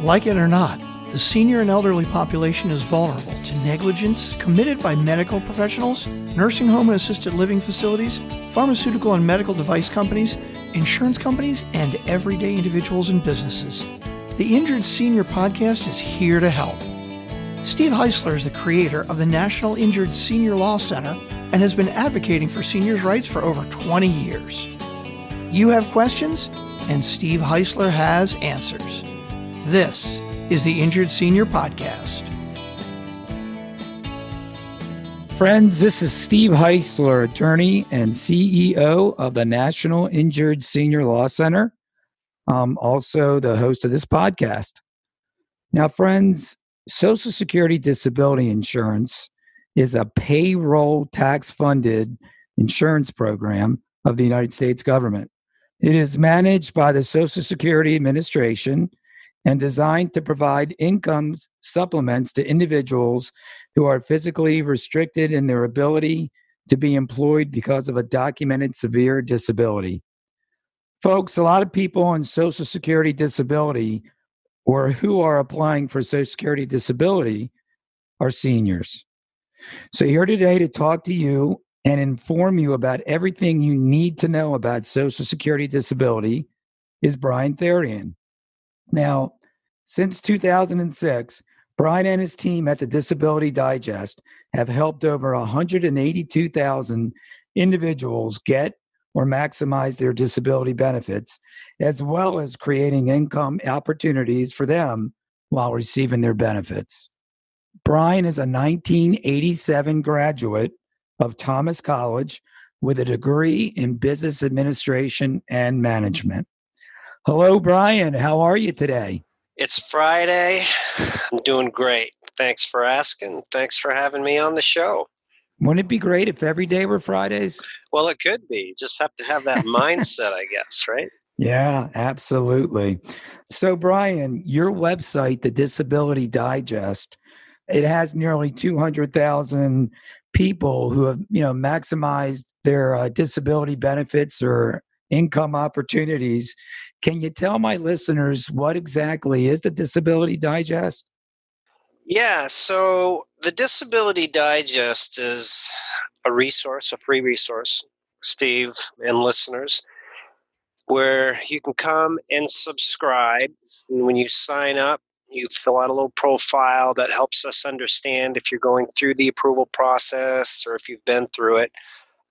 Like it or not, the senior and elderly population is vulnerable to negligence committed by medical professionals, nursing home and assisted living facilities, pharmaceutical and medical device companies, insurance companies, and everyday individuals and businesses. The Injured Senior Podcast is here to help. Steve Heisler is the creator of the National Injured Senior Law Center and has been advocating for seniors' rights for over 20 years. You have questions, and Steve Heisler has answers. This is the Injured Senior Podcast. Friends, this is Steve Heisler, attorney and CEO of the National Injured Senior Law Center. I'm also the host of this podcast. Now, friends, Social Security Disability Insurance is a payroll tax-funded insurance program of the United States government. It is managed by the Social Security Administration and designed to provide income supplements to individuals who are physically restricted in their ability to be employed because of a documented severe disability. Folks, a lot of people on Social Security disability or who are applying for Social Security disability are seniors. So here today to talk to you and inform you about everything you need to know about Social Security disability is Brian Therrien. Now, since 2006, Brian and his team at the Disability Digest have helped over 182,000 individuals get or maximize their disability benefits, as well as creating income opportunities for them while receiving their benefits. Brian is a 1987 graduate of Thomas College with a degree in business administration and management. Hello, Brian. How are you today? It's Friday. I'm doing great. Thanks for asking. Thanks for having me on the show. Wouldn't it be great if every day were Fridays? Well, it could be. You just have to have that mindset, I guess, right? Yeah, absolutely. So, Brian, your website, the Disability Digest, it has nearly 200,000 people who have, maximized their disability benefits or income opportunities. Can you tell my listeners what exactly is the Disability Digest? Yeah, so the Disability Digest is a resource, a free resource, Steve and listeners, where you can come and subscribe. And when you sign up, you fill out a little profile that helps us understand if you're going through the approval process or if you've been through it.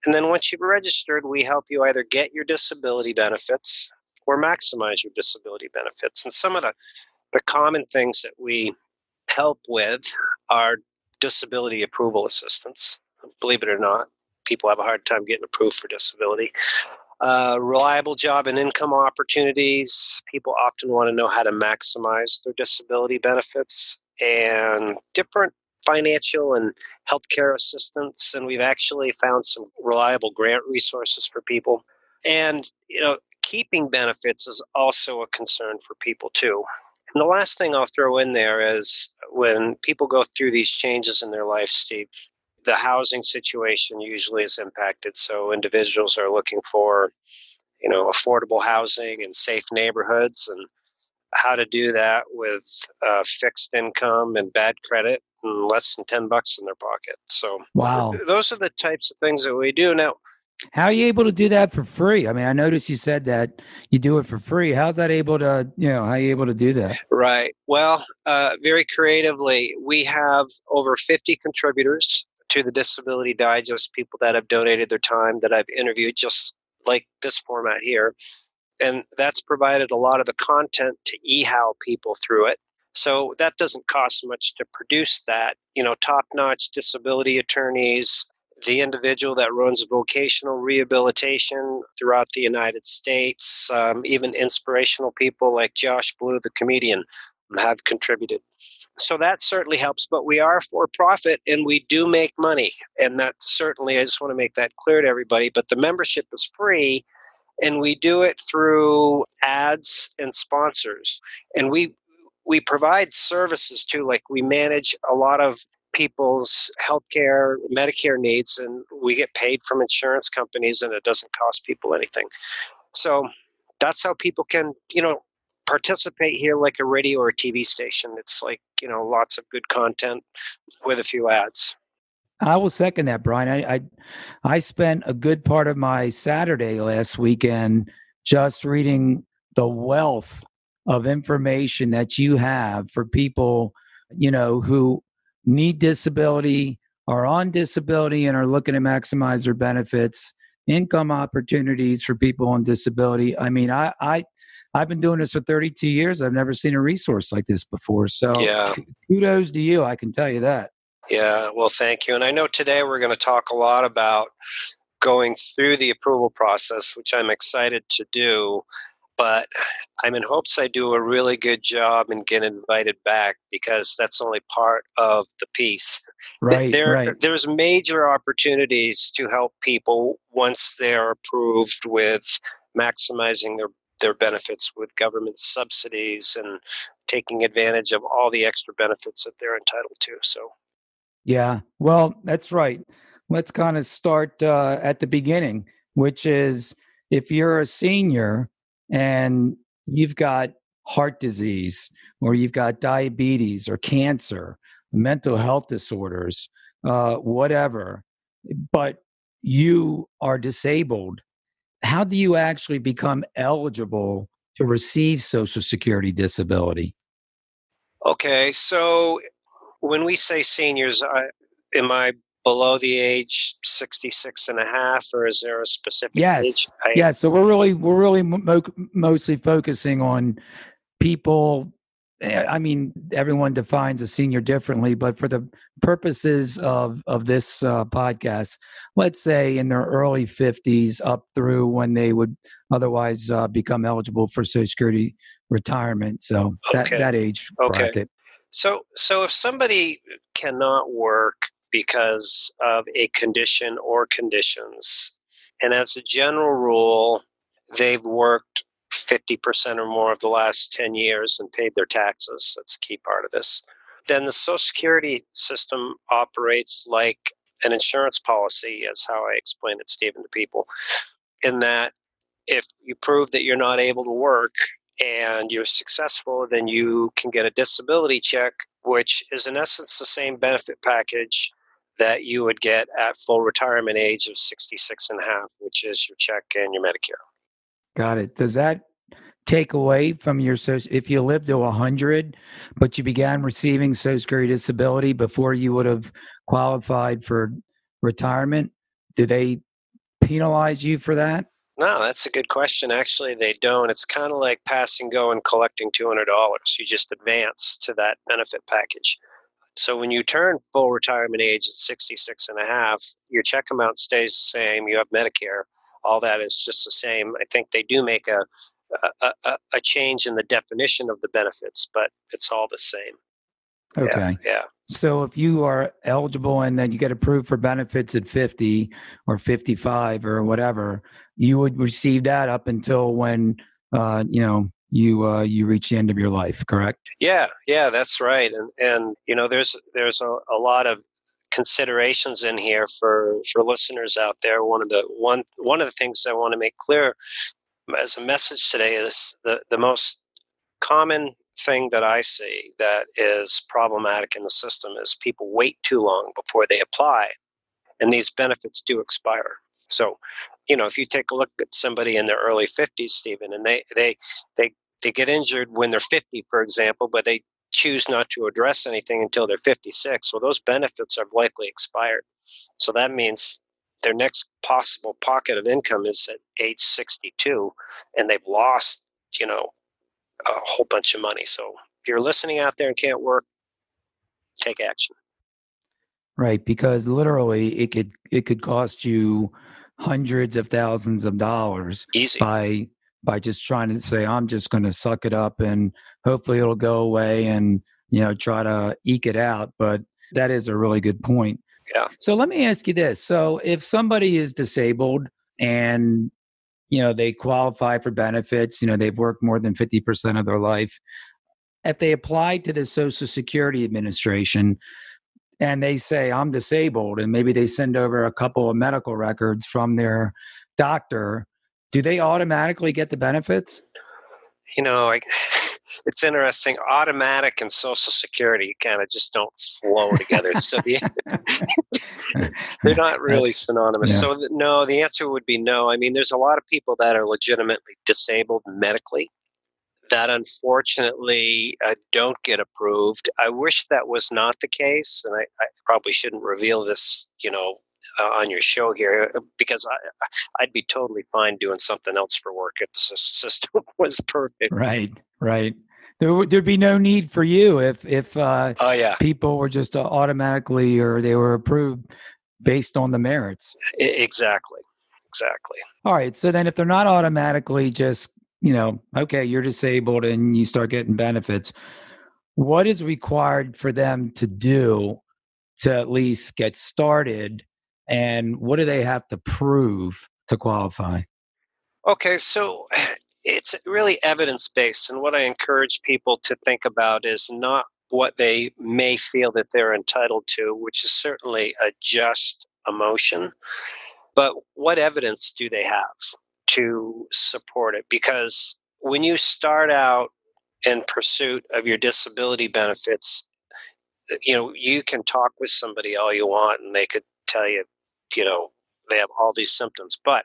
And then once you've registered, we help you either get your disability benefits or maximize your disability benefits. And some of the common things that we help with are disability approval assistance. Believe it or not, people have a hard time getting approved for disability. Reliable job and income opportunities. People often want to know how to maximize their disability benefits and different financial and healthcare assistance. And we've actually found some reliable grant resources for people. And, keeping benefits is also a concern for people too. And the last thing I'll throw in there is when people go through these changes in their life, Steve, the housing situation usually is impacted. So individuals are looking for, affordable housing and safe neighborhoods, and how to do that with fixed income and bad credit and less than $10 in their pocket. So wow, those are the types of things that we do. Now, how are you able to do that for free? I mean, I noticed you said that you do it for free. How's that able to, how are you able to do that? Right. Well, very creatively, we have over 50 contributors to the Disability Digest, people that have donated their time that I've interviewed, just like this format here. And that's provided a lot of the content to e-how people through it. So that doesn't cost much to produce that. Top-notch disability attorneys, the individual that runs vocational rehabilitation throughout the United States, even inspirational people like Josh Blue, the comedian, have contributed. So that certainly helps, but we are for profit and we do make money. And that certainly, I just want to make that clear to everybody, but the membership is free and we do it through ads and sponsors. And we provide services too, like we manage a lot of people's healthcare, Medicare needs, and we get paid from insurance companies and it doesn't cost people anything. So that's how people can, participate here like a radio or TV station. It's like, lots of good content with a few ads. I will second that, Brian. I spent a good part of my Saturday last weekend just reading the wealth of information that you have for people, who need disability, are on disability, and are looking to maximize their benefits, income opportunities for people on disability. I mean, I've been doing this for 32 years. I've never seen a resource like this before. So Yeah. Kudos to you. I can tell you that. Yeah, well, thank you. And I know today we're going to talk a lot about going through the approval process, which I'm excited to do. But I'm in hopes I do a really good job and get invited back, because that's only part of the piece. Right. There's major opportunities to help people once they're approved with maximizing their benefits with government subsidies and taking advantage of all the extra benefits that they're entitled to. So. Yeah, well, that's right. Let's kind of start at the beginning, which is if you're a senior and you've got heart disease, or you've got diabetes or cancer, mental health disorders, whatever, but you are disabled, how do you actually become eligible to receive Social Security disability? Okay, so when we say seniors, am I below the age 66 and a half, or is there a specific age? Yes. So we're really mostly focusing on people. I mean, everyone defines a senior differently, but for the purposes of this podcast, let's say in their early 50s up through when they would otherwise become eligible for Social Security retirement. So that age bracket. So if somebody cannot work because of a condition or conditions, and as a general rule, they've worked 50% or more of the last 10 years and paid their taxes, that's a key part of this, then the Social Security system operates like an insurance policy, is how I explain it, Stephen, to people, in that if you prove that you're not able to work and you're successful, then you can get a disability check, which is in essence the same benefit package that you would get at full retirement age of 66 and a half, which is your check and your Medicare. Got it. Does that take away from your if you lived to 100, but you began receiving Social Security disability before you would have qualified for retirement? Do they penalize you for that? No, that's a good question. Actually, they don't. It's kind of like passing go and collecting $200. You just advance to that benefit package. So when you turn full retirement age at 66 and a half, your check amount stays the same. You have Medicare. All that is just the same. I think they do make a change in the definition of the benefits, but it's all the same. Okay. Yeah. So if you are eligible and then you get approved for benefits at 50 or 55 or whatever, you would receive that up until when you reach the end of your life, correct? Yeah, that's right. And there's a lot of considerations in here for listeners out there. One of the things I want to make clear as a message today is the most common thing that I see that is problematic in the system is people wait too long before they apply, and these benefits do expire. So, if you take a look at somebody in their early 50s, Stephen, and they get injured when they're 50, for example, but they choose not to address anything until they're 56, well, those benefits are likely expired. So that means their next possible pocket of income is at age 62, and they've lost, a whole bunch of money. So if you're listening out there and can't work, take action. Right, because literally it could cost you hundreds of thousands of dollars easy by just trying to say, I'm just going to suck it up and hopefully it'll go away and try to eke it out. But that is a really good point. Yeah. So let me ask you this. So if somebody is disabled and they qualify for benefits, they've worked more than 50% of their life, if they apply to the Social Security Administration and they say, I'm disabled, and maybe they send over a couple of medical records from their doctor, do they automatically get the benefits? it's interesting. Automatic and Social Security kind of just don't flow together. So they're not really synonymous. Yeah. So no, the answer would be no. I mean, there's a lot of people that are legitimately disabled medically that unfortunately don't get approved. I wish that was not the case, and I probably shouldn't reveal this, on your show here, because I'd be totally fine doing something else for work if the system was perfect. Right. There'd be no need for you if Oh yeah, people were just automatically, or they were approved based on the merits. exactly. All right. So then if they're not automatically just, okay, you're disabled and you start getting benefits, what is required for them to do to at least get started? And what do they have to prove to qualify? Okay, so it's really evidence-based, and what I encourage people to think about is not what they may feel that they're entitled to, which is certainly a just emotion, but what evidence do they have to support it? Because when you start out in pursuit of your disability benefits, you can talk with somebody all you want and they could tell you, they have all these symptoms, but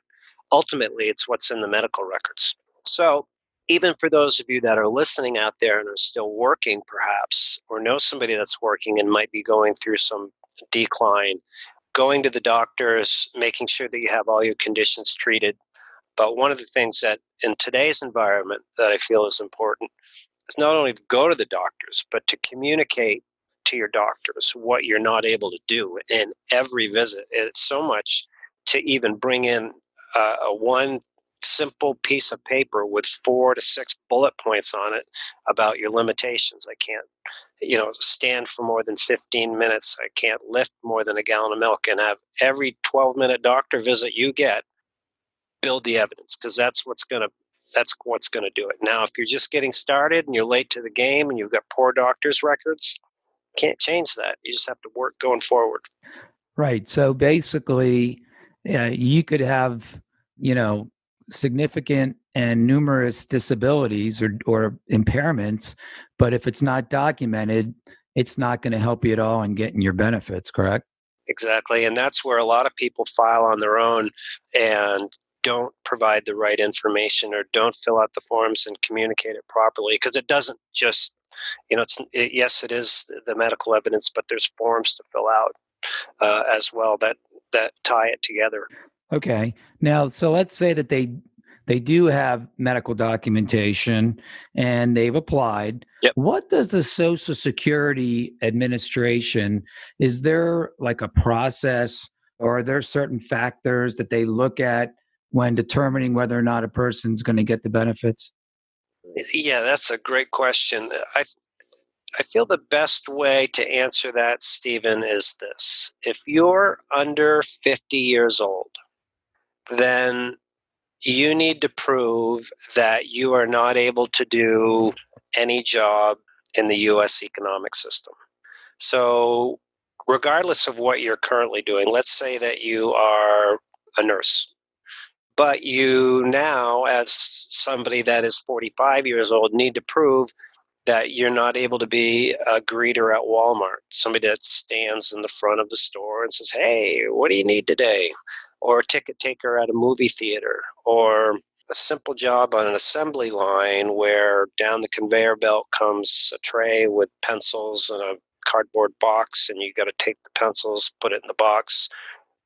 ultimately it's what's in the medical records. So even for those of you that are listening out there and are still working perhaps, or know somebody that's working and might be going through some decline, going to the doctors, making sure that you have all your conditions treated. But one of the things that in today's environment that I feel is important is not only to go to the doctors, but to communicate to your doctors what you're not able to do in every visit. It's so much to even bring in a one simple piece of paper with 4 to 6 bullet points on it about your limitations. I can't, stand for more than 15 minutes. I can't lift more than a gallon of milk, and have every 12-minute doctor visit you get build the evidence, because that's what's going to do it. Now, if you're just getting started and you're late to the game and you've got poor doctor's records, can't change that. You just have to work going forward. Right. So basically, you could have, significant and numerous disabilities or impairments, but if it's not documented, it's not going to help you at all in getting your benefits, correct? Exactly. And that's where a lot of people file on their own and don't provide the right information or don't fill out the forms and communicate it properly, because it doesn't just, yes, it is the medical evidence, but there's forms to fill out as well that tie it together. Okay. Now, so let's say that they do have medical documentation and they've applied. Yep. What does the Social Security Administration, is there like a process, or are there certain factors that they look at when determining whether or not a person's going to get the benefits? Yeah, that's a great question. I feel the best way to answer that, Stephen, is this. If you're under 50 years old, then you need to prove that you are not able to do any job in the U.S. economic system. So regardless of what you're currently doing, let's say that you are a nurse, but you now, as somebody that is 45 years old, need to prove that you're not able to be a greeter at Walmart, somebody that stands in the front of the store and says, hey, what do you need today? Or a ticket taker at a movie theater, or a simple job on an assembly line where down the conveyor belt comes a tray with pencils and a cardboard box, and you got to take the pencils, put it in the box,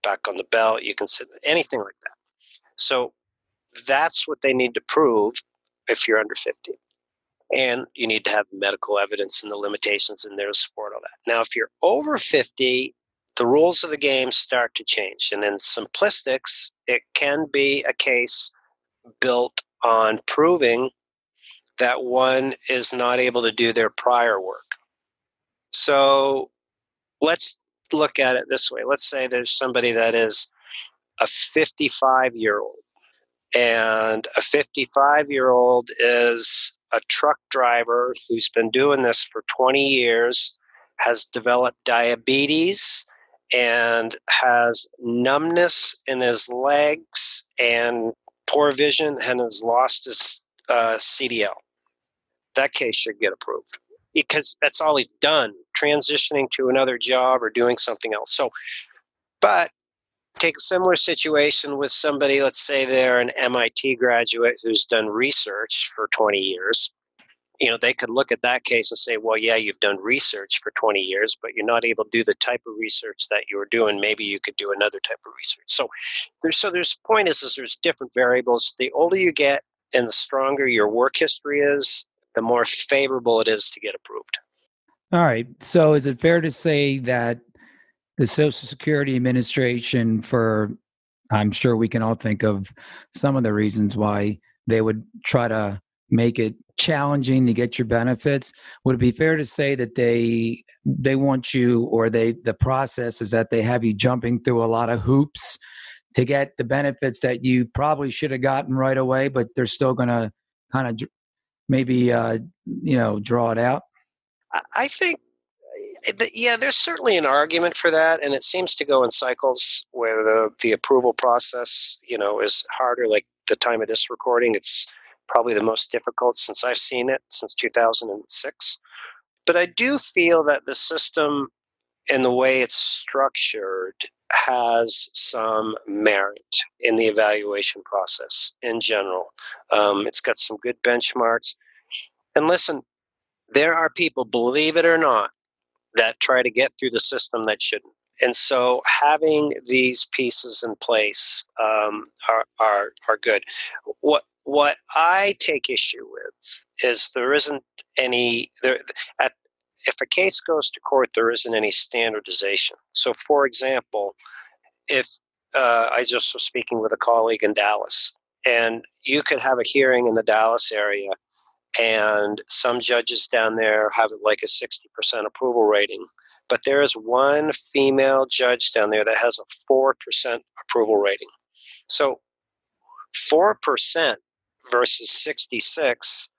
back on the belt. You can sit, anything like that. So that's what they need to prove if you're under 50. And you need to have medical evidence and the limitations in there to support all that. Now, if you're over 50, the rules of the game start to change. And in simplistics, it can be a case built on proving that one is not able to do their prior work. So let's look at it this way. Let's say there's somebody that is a 55-year-old, and a 55-year-old is a truck driver who's been doing this for 20 years, has developed diabetes, and has numbness in his legs and poor vision, and has lost his CDL. that case should get approved because that's all he's done, transitioning to another job or doing something else. So, but take a similar situation with somebody, let's say they're an MIT graduate who's done research for 20 years. They could look at that case and say, well, yeah, you've done research for 20 years, but you're not able to do the type of research that you were doing. Maybe you could do another type of research. So there's point is there's different variables. The older you get and the stronger your work history is, the more favorable it is to get approved. All right. So is it fair to say that the Social Security Administration, I'm sure we can all think of some of the reasons why they would try to make it challenging to get your benefits. Would it be fair to say that they want you, or the process is that they have you jumping through a lot of hoops to get the benefits that you probably should have gotten right away, but they're still going to kind of maybe draw it out? I think, yeah, there's certainly an argument for that, and it seems to go in cycles where the approval process, is harder. Like the time of this recording, it's probably the most difficult since I've seen it, since 2006. But I do feel that the system and the way it's structured has some merit in the evaluation process in general. It's got some good benchmarks. And listen, there are people, believe it or not, that try to get through the system that shouldn't. And so having these pieces in place are good. What I take issue with is there isn't any there. If a case goes to court, there isn't any standardization. So, for example, if I just was speaking with a colleague in Dallas, and you could have a hearing in the Dallas area, and some judges down there have like a 60% approval rating, but there is one female judge down there that has a 4% approval rating. So 4% versus 66,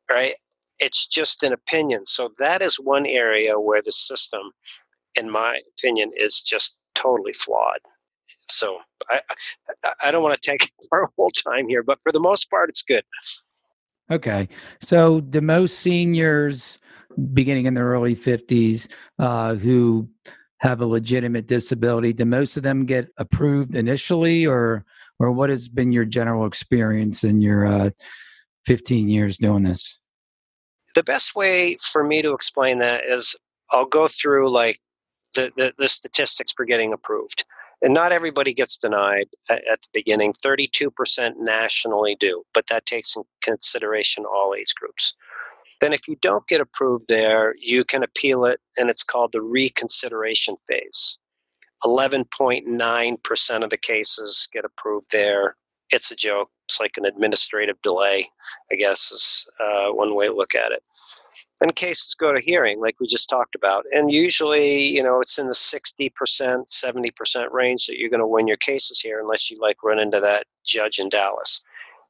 right? It's just an opinion. So that is one area where the system, in my opinion, is just totally flawed. So I don't want to take our whole time here, but for the most part, it's good. Okay. So do most seniors beginning in their early 50s who have a legitimate disability, do most of them get approved initially, or what has been your general experience in your 15 years doing this? The best way for me to explain that is I'll go through like the statistics for getting approved. And not everybody gets denied at the beginning. 32% nationally do, but that takes in consideration all age groups. Then if you don't get approved there, you can appeal it, and it's called the reconsideration phase. 11.9% of the cases get approved there. It's a joke. It's like an administrative delay, I guess, is one way to look at it. Then cases go to hearing, like we just talked about. And usually, it's in the 60%, 70% range that you're going to win your cases here, unless you run into that judge in Dallas.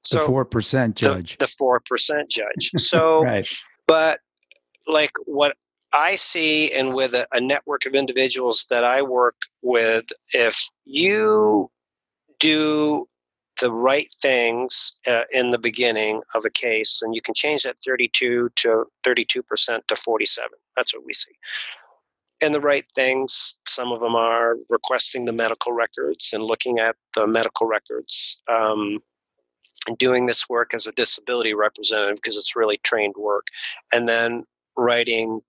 So the 4% judge. The 4% judge. So, right. But like what I see, and with a network of individuals that I work with, if you do the right things in the beginning of a case, and you can change that 32% to 47. That's what we see. And the right things, some of them are requesting the medical records and looking at the medical records, and doing this work as a disability representative, because it's really trained work, and then writing,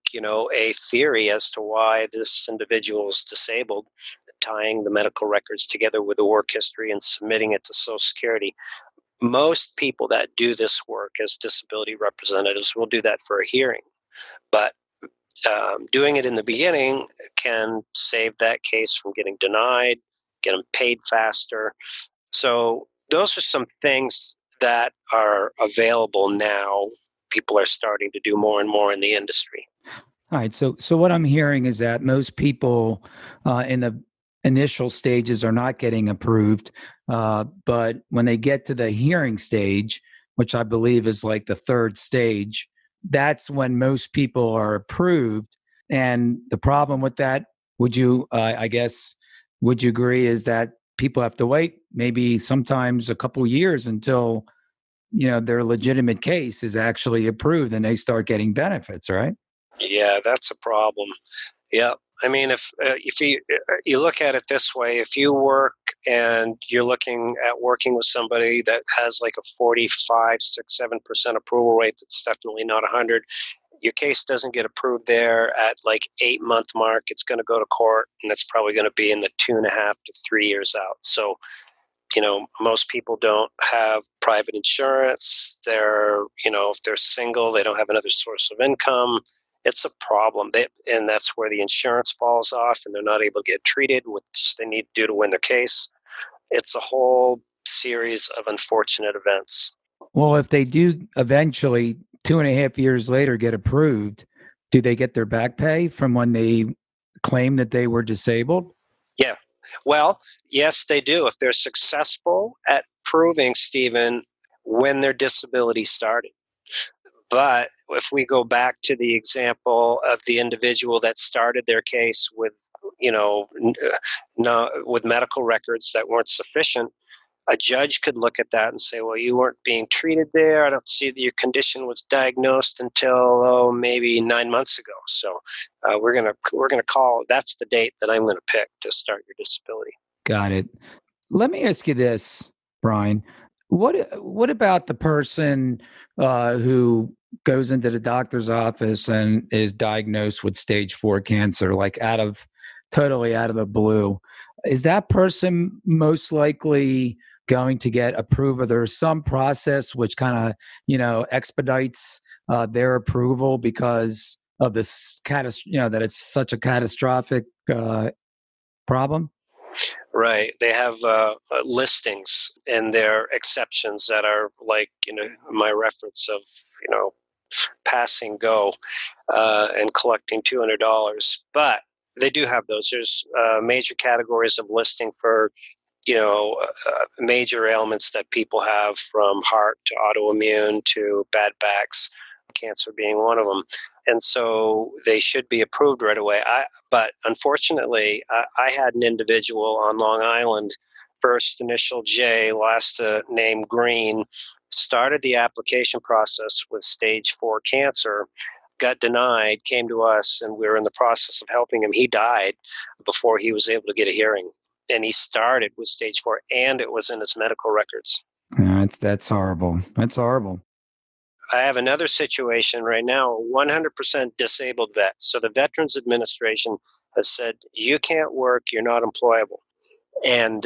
a theory as to why this individual is disabled, tying the medical records together with the work history and submitting it to Social Security. Most people that do this work as disability representatives will do that for a hearing, but doing it in the beginning can save that case from getting denied, get them paid faster. So those are some things that are available now. People are starting to do more and more in the industry. All right. So what I'm hearing is that most people in the initial stages are not getting approved, but when they get to the hearing stage, which I believe is like the third stage, that's when most people are approved. And the problem with that, would you agree, is that people have to wait maybe sometimes a couple years until their legitimate case is actually approved and they start getting benefits, right? Yeah, that's a problem. Yeah. I mean, if you look at it this way, if you work and you're looking at working with somebody that has like a 45, 6, 7% approval rate, that's definitely not 100. Your case doesn't get approved there at like 8-month mark. It's going to go to court, and it's probably going to be in the 2.5 to 3 years out. So, most people don't have private insurance. If they're single, they don't have another source of income. It's a problem. And that's where the insurance falls off, and they're not able to get treated, which they need to do to win their case. It's a whole series of unfortunate events. Well, if they do eventually 2.5 years later get approved, do they get their back pay from when they claim that they were disabled? Yeah. Well, yes, they do. If they're successful at proving, Stephen, when their disability started. But if we go back to the example of the individual that started their case with, with medical records that weren't sufficient, a judge could look at that and say, well, you weren't being treated there. I don't see that your condition was diagnosed until maybe 9 months ago. So we're gonna call. That's the date that I'm going to pick to start your disability. Got it. Let me ask you this, Brian. What about the person who goes into the doctor's office and is diagnosed with stage 4 cancer, like totally out of the blue? Is that person most likely going to get approved? Or there's some process which kind of, expedites their approval because of this that it's such a catastrophic problem? Right. They have listings and their exceptions that are like, my reference of, passing go and collecting $200. But they do have those. There's major categories of listing for, major ailments that people have, from heart to autoimmune to bad backs, cancer being one of them. And so they should be approved right away. But unfortunately, I had an individual on Long Island, first initial J, last name Green, started the application process with stage 4 cancer, got denied, came to us, and we were in the process of helping him. He died before he was able to get a hearing. And he started with stage 4, and it was in his medical records. That's horrible. That's horrible. I have another situation right now, a 100% disabled vet. So the Veterans Administration has said, you can't work, you're not employable. And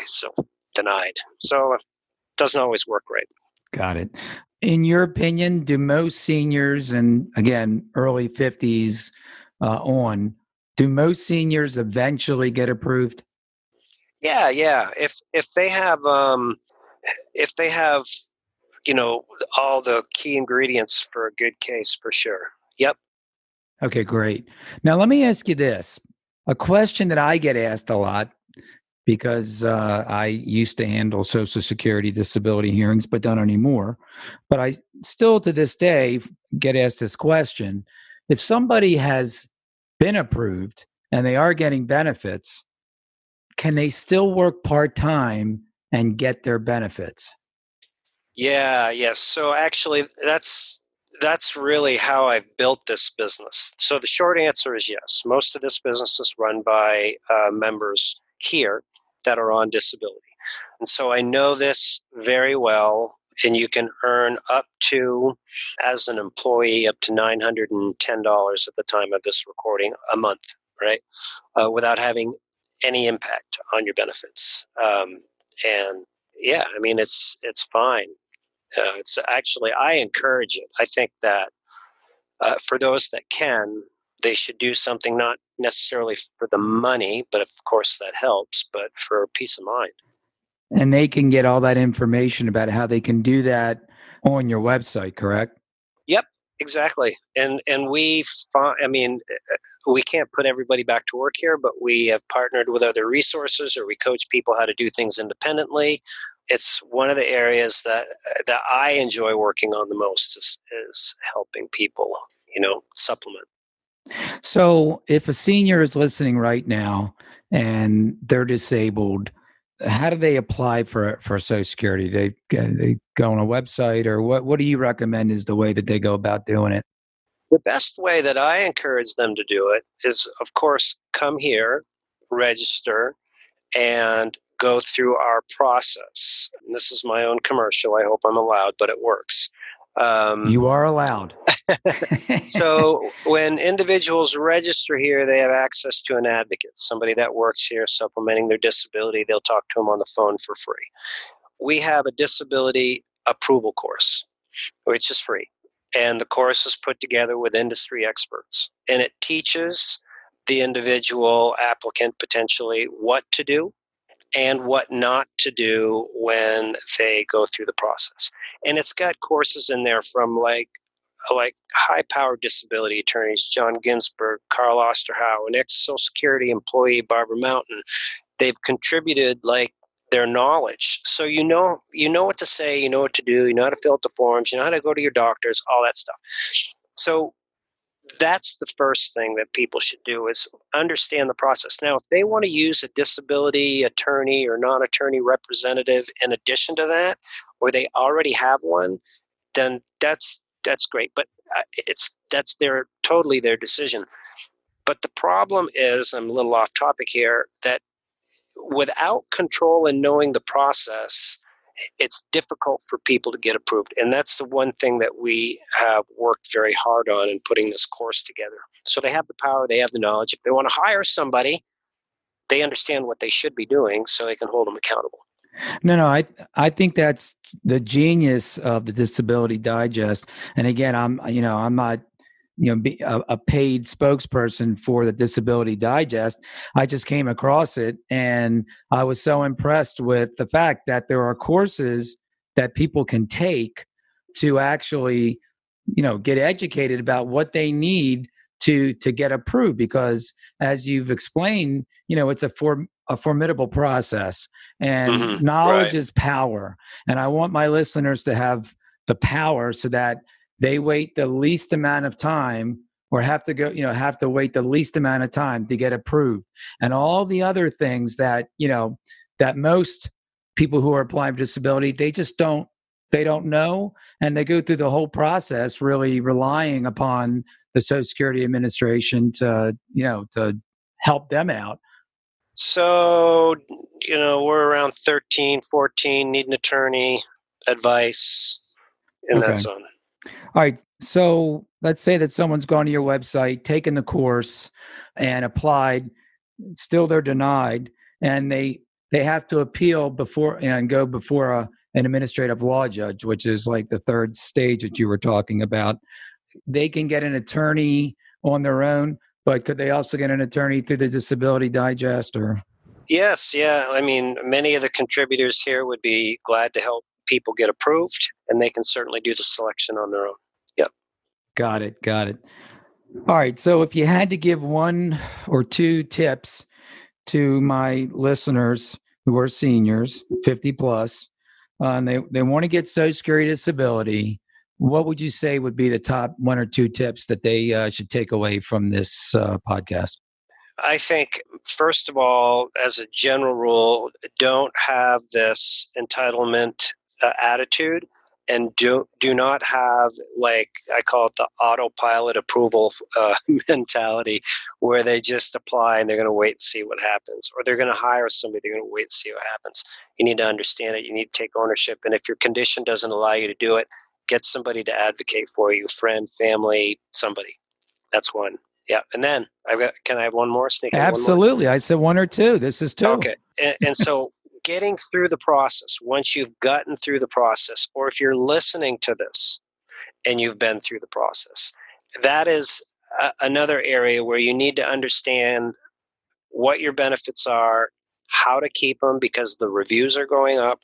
so denied. So it doesn't always work right. Got it. In your opinion, do most seniors, and again, early 50s do most seniors eventually get approved? Yeah. If they have all the key ingredients for a good case, for sure. Yep. Okay, great. Now let me ask you this. A question that I get asked a lot, because I used to handle Social Security disability hearings, but don't anymore. But I still to this day get asked this question. If somebody has been approved and they are getting benefits, can they still work part-time and get their benefits? Yes. So actually, that's really how I've built this business. So the short answer is yes. Most of this business is run by members here that are on disability. And so I know this very well, and you can earn up to, as an employee, up to $910 at the time of this recording a month, right? Without having any impact on your benefits. And yeah, I mean, it's fine. It's actually, I encourage it. I think that for those that can, they should do something not necessarily for the money, but of course that helps, but for peace of mind. And they can get all that information about how they can do that on your website, correct? Yep, exactly. And we can't put everybody back to work here, but we have partnered with other resources, or we coach people how to do things independently. It's one of the areas that I enjoy working on the most is helping people, supplement. So if a senior is listening right now and they're disabled, how do they apply for Social Security? They go on a website, or what do you recommend is the way that they go about doing it? The best way that I encourage them to do it is, of course, come here, register, and go through our process. And this is my own commercial. I hope I'm allowed, but it works. You are allowed. So when individuals register here, they have access to an advocate, somebody that works here supplementing their disability. They'll talk to them on the phone for free. We have a disability approval course, which is free. And the course is put together with industry experts. And it teaches the individual applicant potentially what to do and what not to do when they go through the process. And it's got courses in there from like high-powered disability attorneys, John Ginsburg, Carl Osterhow, an ex-Social Security employee, Barbara Mountain. They've contributed like their knowledge. So you know what to say, you know what to do, you know how to fill out the forms, you know how to go to your doctors, all that stuff. So that's the first thing that people should do is understand the process. Now, if they want to use a disability attorney or non-attorney representative in addition to that, or they already have one, then that's great. But that's totally their decision. But the problem is, I'm a little off topic here, that without control and knowing the process, it's difficult for people to get approved. And that's the one thing that we have worked very hard on in putting this course together. So they have the power, they have the knowledge. If they want to hire somebody, they understand what they should be doing so they can hold them accountable. No, I think that's the genius of the Disability Digest. And again, I'm not a paid spokesperson for the Disability Digest. I just came across it and I was so impressed with the fact that there are courses that people can take to actually, get educated about what they need to get approved. Because as you've explained, it's a formidable process, and knowledge is power. And I want my listeners to have the power so that they wait the least amount of time, or have to wait the least amount of time to get approved. And all the other things that, that most people who are applying for disability, they don't know. And they go through the whole process really relying upon the Social Security Administration to help them out. So, we're around 13, 14, need an attorney, advice, in that zone. All right. So let's say that someone's gone to your website, taken the course and applied, still they're denied, and they have to appeal and go before an administrative law judge, which is like the third stage that you were talking about. They can get an attorney on their own, but could they also get an attorney through the Disability Digest? Or? Yes, yeah. I mean, many of the contributors here would be glad to help people get approved, and they can certainly do the selection on their own. Yep. Got it. All right. So if you had to give one or two tips to my listeners who are seniors, 50 plus, and they want to get Social Security disability, what would you say would be the top one or two tips that they should take away from this podcast? I think, first of all, as a general rule, don't have this entitlement attitude, and do not have, like, I call it the autopilot approval mentality, where they just apply and they're going to wait and see what happens, or they're going to hire somebody, they're going to wait and see what happens. You need to understand it. You need to take ownership. And if your condition doesn't allow you to do it, get somebody to advocate for you, friend, family, somebody. That's one. Yeah. And then can I have one more? Absolutely. I said one or two. This is two. Okay. And so getting through the process, once you've gotten through the process, or if you're listening to this and you've been through the process, that is another area where you need to understand what your benefits are, how to keep them, because the reviews are going up,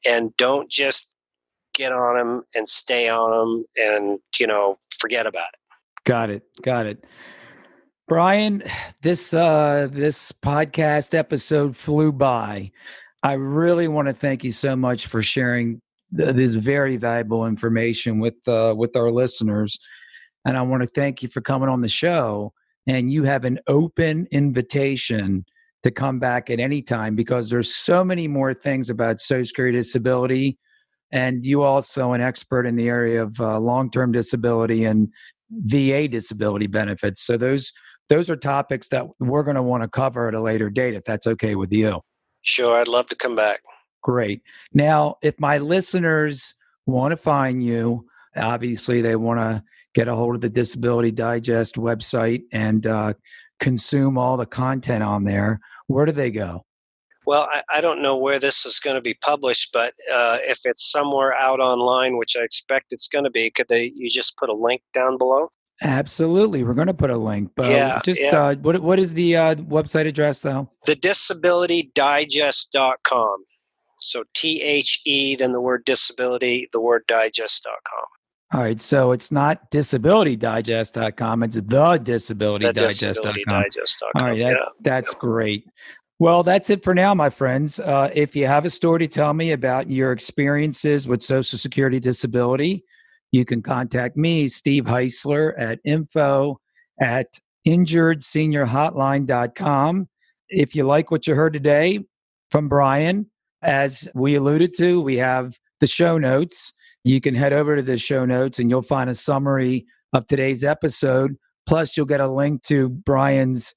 and don't just get on them and stay on them and, forget about it. Got it. Brian, this podcast episode flew by. I really want to thank you so much for sharing this very valuable information with our listeners. And I want to thank you for coming on the show. And you have an open invitation to come back at any time, because there's so many more things about Social Security disability. And you also an expert in the area of long-term disability and VA disability benefits. So those are topics that we're going to want to cover at a later date, if that's okay with you. Sure, I'd love to come back. Great. Now, if my listeners want to find you, obviously they want to get a hold of the Disability Digest website and consume all the content on there. Where do they go? Well, I don't know where this is going to be published, but if it's somewhere out online, which I expect it's going to be, you just put a link down below? Absolutely. We're going to put a link. But what is the website address, though? TheDisabilityDigest.com. So THE, then the word disability, the word digest.com. All right. So it's not disabilitydigest.com. It's thedisabilitydigest.com. All right. That's great. Well, that's it for now, my friends. If you have a story to tell me about your experiences with Social Security disability, you can contact me, Steve Heisler, at info@injuredseniorhotline.com. If you like what you heard today from Brian, as we alluded to, we have the show notes. You can head over to the show notes and you'll find a summary of today's episode. Plus, you'll get a link to Brian's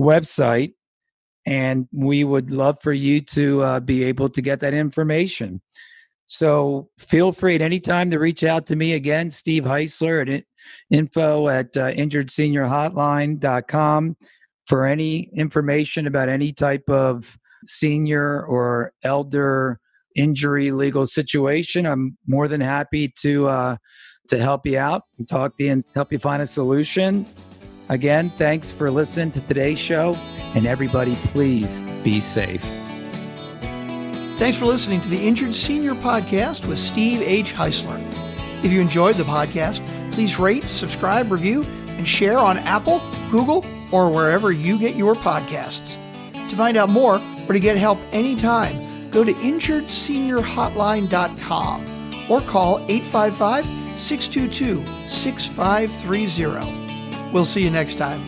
website. And we would love for you to be able to get that information. So feel free at any time to reach out to me again, Steve Heisler at info@injuredseniorhotline.com for any information about any type of senior or elder injury legal situation. I'm more than happy to help you out and talk to you and help you find a solution. Again, thanks for listening to today's show, and everybody, please be safe. Thanks for listening to the Injured Senior Podcast with Steve H. Heisler. If you enjoyed the podcast, please rate, subscribe, review, and share on Apple, Google, or wherever you get your podcasts. To find out more or to get help anytime, go to injuredseniorhotline.com or call 855-622-6530. We'll see you next time.